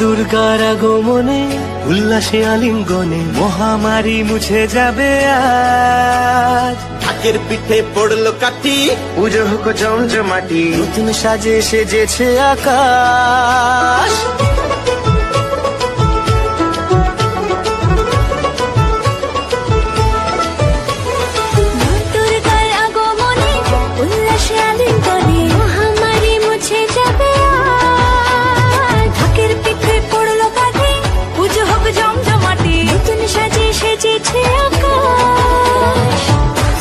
দুর্গার আগমনে উল্লাসে আলিঙ্গনে মহামারী মুছে যাবে আজ। ঢাকের পিঠে পড়লো কাঠি, পুজো হোক জমজমাটি, নতুন সাজে সেজেছে আকাশ।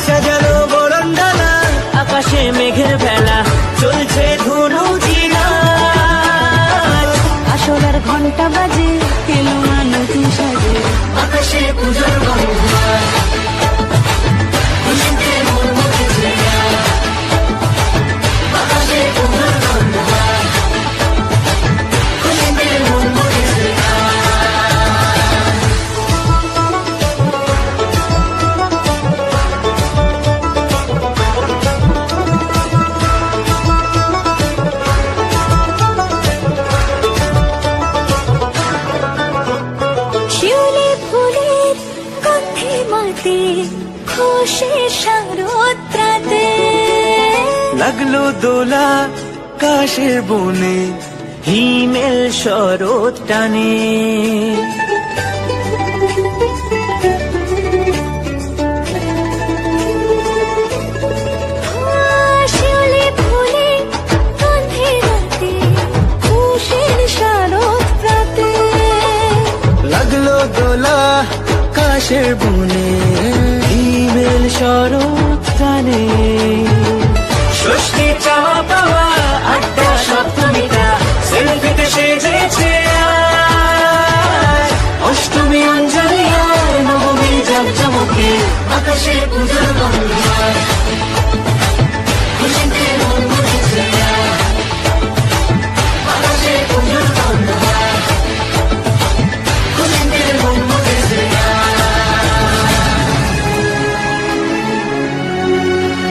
সাজানো বরণডালা, আকাশে মেঘের ভেলা, চলছে ধনু জিনাজ। আসলার ঘন্টা বাজে, এলো না নতুন সাজে, আকাশে পুজোর বন্ধুয়ার, খুশিতে মন মুখেছে আজ। আকাশে পুজোর বন্ধুয়ার, খুশিতে মন মুখেছে আজ। শিউলি ফুলের গন্ধে মাতে, খুশির শারদরাতে। লাগলো দোলা কাশের বনে, হিমেল শরৎ টানে। শিউলি ফুলে গন্ধে মাতে, খুশির শারদরাতে। লাগলো দোলা কাশের বনে, হিমেল শরৎ টানে। ষষ্ঠী চাওয়া পাওয়া আড্ডা সপ্তমীটা সেলফিতে সেজেছে আজ। অষ্টমী অঞ্জলি আর নবমী জাঁকজমকে, আকাশে পুজোর বন্ধুয়ার।